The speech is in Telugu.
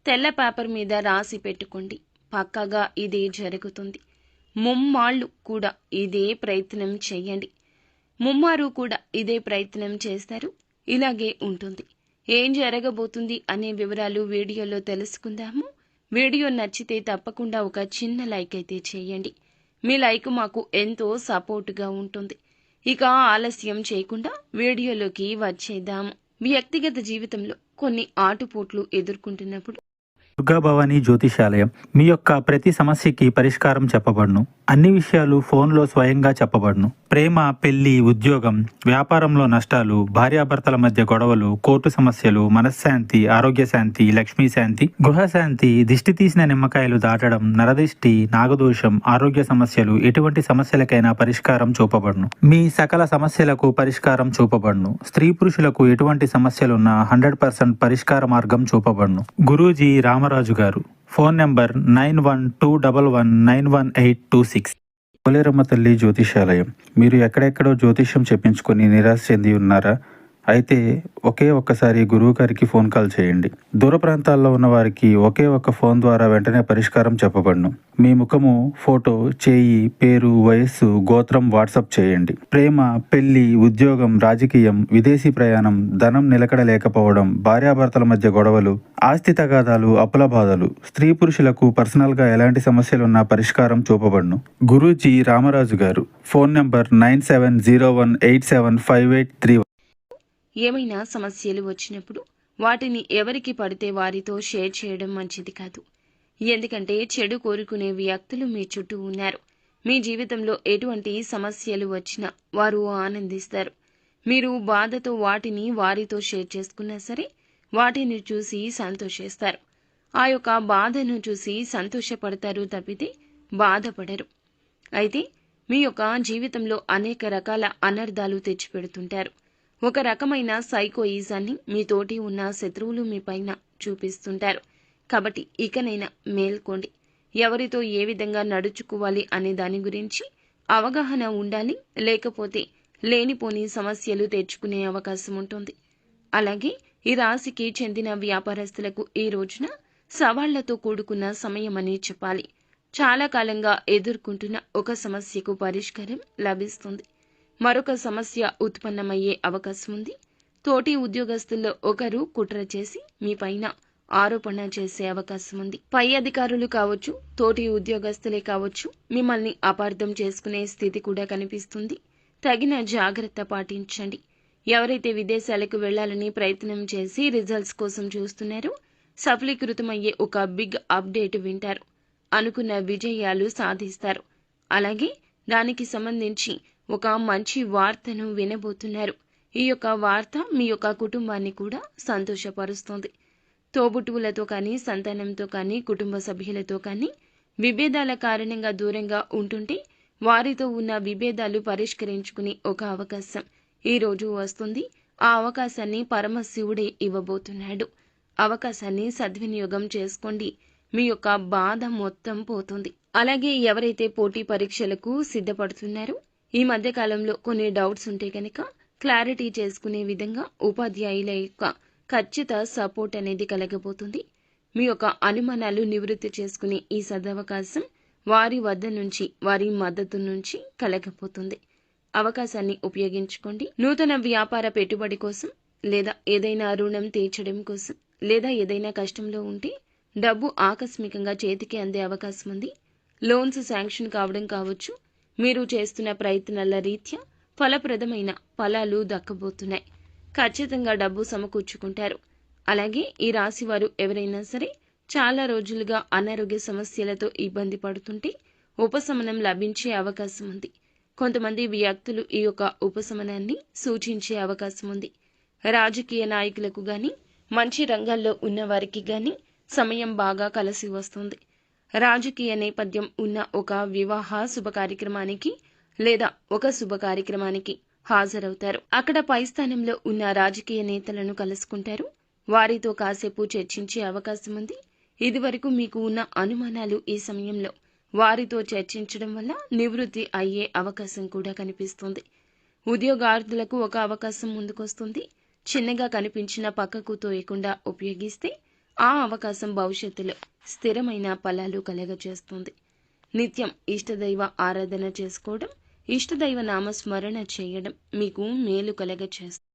తెల్ల పేపర్ మీద రాసి పెట్టుకోండి. పక్కగా ఇదే జరుగుతుంది. ముమ్మాళ్ళు కూడా ఇదే ప్రయత్నం చేయండి. ముమ్మారు కూడా ఇదే ప్రయత్నం చేస్తారు. ఇలాగే ఉంటుంది. ఏం జరగబోతుంది అనే వివరాలు వీడియోలో తెలుసుకుందాము. వీడియో నచ్చితే తప్పకుండా ఒక చిన్న లైక్ అయితే చేయండి. మీ లైక్ మాకు ఎంతో సపోర్టుగా ఉంటుంది. ఇక ఆలస్యం చేయకుండా వీడియోలోకి వచ్చేద్దాము. వ్యక్తిగత జీవితంలో కొన్ని ఆటుపోట్లు ఎదుర్కొంటున్నప్పుడు దుర్గా భవానీ జ్యోతిషాలయం మీ యొక్క ప్రతి సమస్యకి పరిష్కారం చెప్పబడును. అన్ని విషయాలు ఫోన్లో స్వయంగా చెప్పబడును. ప్రేమ, పెళ్లి, ఉద్యోగం, వ్యాపారంలో నష్టాలు, భార్యాభర్తల మధ్య గొడవలు, కోర్టు సమస్యలు, మనశ్శాంతి, ఆరోగ్య శాంతి, లక్ష్మీ శాంతి, గృహశాంతి, దిష్టి తీసిన నిమ్మకాయలు దాటడం, నరదిష్టి, నాగదోషం, ఆరోగ్య సమస్యలు, ఎటువంటి సమస్యలకైనా పరిష్కారం చూపబడును. మీ సకల సమస్యలకు పరిష్కారం చూపబడును. స్త్రీ పురుషులకు ఎటువంటి సమస్యలున్నా 100% పరిష్కార మార్గం చూపబడును. గురూజీ రామరాజు గారు. Phone number 9121191826. పోలేరమ్మ తల్లి జ్యోతిషాలయం. మీరు ఎక్కడెక్కడో జ్యోతిష్యం చెప్పించుకొని నిరాశ చెంది ఉన్నారా? అయితే ఒక్కసారి గురువు గారికి ఫోన్ కాల్ చేయండి. దూర ప్రాంతాల్లో ఉన్న వారికి ఒకే ఒక్క ఫోన్ ద్వారా వెంటనే పరిష్కారం చెప్పబడును. మీ ముఖము, ఫోటో, చేయి, పేరు, వయస్సు, గోత్రం వాట్సాప్ చేయండి. ప్రేమ, పెళ్లి, ఉద్యోగం, రాజకీయం, విదేశీ ప్రయాణం, ధనం నిలకడ లేకపోవడం, భార్యాభర్తల మధ్య గొడవలు, ఆస్తి తగాదాలు, అప్పుల బాధలు, స్త్రీ పురుషులకు పర్సనల్గా ఎలాంటి సమస్యలున్నా పరిష్కారం చూపబడును. గురూజీ రామరాజు గారు. Phone number 9701875831. ఏమైనా సమస్యలు వచ్చినప్పుడు వాటిని ఎవరికి పడితే వారితో షేర్ చేయడం మంచిది కాదు. ఎందుకంటే చెడు కోరుకునే వ్యక్తులు మీ చుట్టూ ఉన్నారు. మీ జీవితంలో ఎటువంటి సమస్యలు వచ్చినా వారు ఆనందిస్తారు. మీరు బాధతో వాటిని వారితో షేర్ చేసుకున్నా సరే వాటిని చూసి సంతోషిస్తారు. ఆ యొక్క బాధను చూసి సంతోషపడతారు తప్పితే బాధపడరు. అయితే మీ యొక్క జీవితంలో అనేక రకాల అనర్థాలు తెచ్చిపెడుతుంటారు. ఒక రకమైన సైకోయిజాన్ని మీ తోటి ఉన్న శత్రువులు మీ పైన చూపిస్తుంటారు. కాబట్టి ఇకనైనా మేల్కోండి. ఎవరితో ఏ విధంగా నడుచుకోవాలి అనే దాని గురించి అవగాహన ఉండాలి. లేకపోతే లేనిపోని సమస్యలు తెచ్చుకునే అవకాశం ఉంటుంది. అలాగే ఈ రాశికి చెందిన వ్యాపారస్తులకు ఈ రోజున సవాళ్లతో కూడుకున్న సమయం అని చెప్పాలి. చాలా కాలంగా ఎదుర్కొంటున్న ఒక సమస్యకు పరిష్కారం లభిస్తుంది. మరొక సమస్య ఉత్పన్నమయ్యే అవకాశం ఉంది. తోటి ఉద్యోగస్తుల్లో ఒకరు కుట్ర చేసి మీ పైన ఆరోపణ చేసే అవకాశం ఉంది. పై అధికారులు కావచ్చు, తోటి ఉద్యోగస్తులే కావచ్చు, మిమ్మల్ని అపార్థం చేసుకునే స్థితి కూడా కనిపిస్తుంది. తగిన జాగ్రత్త పాటించండి. ఎవరైతే విదేశాలకు వెళ్లాలని ప్రయత్నం చేసి రిజల్ట్స్ కోసం చూస్తున్నారో సఫలీకృతమయ్యే ఒక బిగ్ అప్డేట్ వింటారు. అనుకున్న విజయాలు సాధిస్తారు. అలాగే దానికి సంబంధించి ఒక మంచి వార్తను వినబోతున్నారు. ఈ యొక్క వార్త మీ యొక్క కుటుంబాన్ని కూడా సంతోషపరుస్తుంది. తోబుట్టువులతో కానీ, సంతానంతో కానీ, కుటుంబ సభ్యులతో కానీ విభేదాల కారణంగా దూరంగా ఉంటుంటే వారితో ఉన్న విభేదాలు పరిష్కరించుకునే ఒక అవకాశం ఈ రోజు వస్తుంది. ఆ అవకాశాన్ని పరమశివుడే ఇవ్వబోతున్నాడు. అవకాశాన్ని సద్వినియోగం చేసుకోండి. మీ యొక్క బాధ మొత్తం పోతుంది. అలాగే ఎవరైతే పోటీ పరీక్షలకు సిద్ధపడుతున్నారో ఈ మధ్య కాలంలో కొన్ని డౌట్స్ ఉంటే కనుక క్లారిటీ చేసుకునే విధంగా ఉపాధ్యాయుల యొక్క ఖచ్చిత సపోర్ట్ అనేది కలగబోతుంది. మీ యొక్క అనుమానాలు నివృత్తి చేసుకునే ఈ సదవకాశం వారి వద్ద నుంచి, వారి మద్దతు నుంచి కలగబోతుంది. అవకాశాన్ని ఉపయోగించుకోండి. నూతన వ్యాపార పెట్టుబడి కోసం, లేదా ఏదైనా రుణం తీర్చడం కోసం, లేదా ఏదైనా కష్టంలో ఉంటే డబ్బు ఆకస్మికంగా చేతికి అందే అవకాశం ఉంది. లోన్స్ శాంక్షన్ కావడం కావచ్చు. మీరు చేస్తున్న ప్రయత్నాల రీత్యా ఫలప్రదమైన ఫలాలు దక్కబోతున్నాయి. ఖచ్చితంగా డబ్బు సమకూర్చుకుంటారు. అలాగే ఈ రాశి వారు ఎవరైనా సరే చాలా రోజులుగా అనారోగ్య సమస్యలతో ఇబ్బంది పడుతుంటే ఉపశమనం లభించే అవకాశం ఉంది. కొంతమంది వ్యక్తులు ఈ యొక్క ఉపశమనాన్ని సూచించే అవకాశం ఉంది. రాజకీయ నాయకులకు గాని, మంచి రంగాల్లో ఉన్న వారికి గాని సమయం బాగా కలిసి వస్తుంది. రాజకీయ నేపథ్యం ఉన్న ఒక వివాహ శుభ కార్యక్రమానికి లేదా ఒక శుభ కార్యక్రమానికి హాజరవుతారు. అక్కడ పై స్థానంలో ఉన్న రాజకీయ నేతలను కలుసుకుంటారు. వారితో కాసేపు చర్చించే అవకాశం ఉంది. ఇదివరకు మీకు ఉన్న అనుమానాలు ఈ సమయంలో వారితో చర్చించడం వల్ల నివృత్తి అయ్యే అవకాశం కూడా కనిపిస్తుంది. ఉద్యోగార్థులకు ఒక అవకాశం ముందుకొస్తుంది. చిన్నగా కనిపించిన పక్కకు తోయకుండా ఉపయోగిస్తే ఆ అవకాశం భవిష్యత్తులో స్థిరమైన ఫలాలు కలగజేస్తుంది. నిత్యం ఇష్టదైవ ఆరాధన చేసుకోవడం, ఇష్టదైవ నామస్మరణ చేయడం మీకు మేలు కలగజేస్తుంది.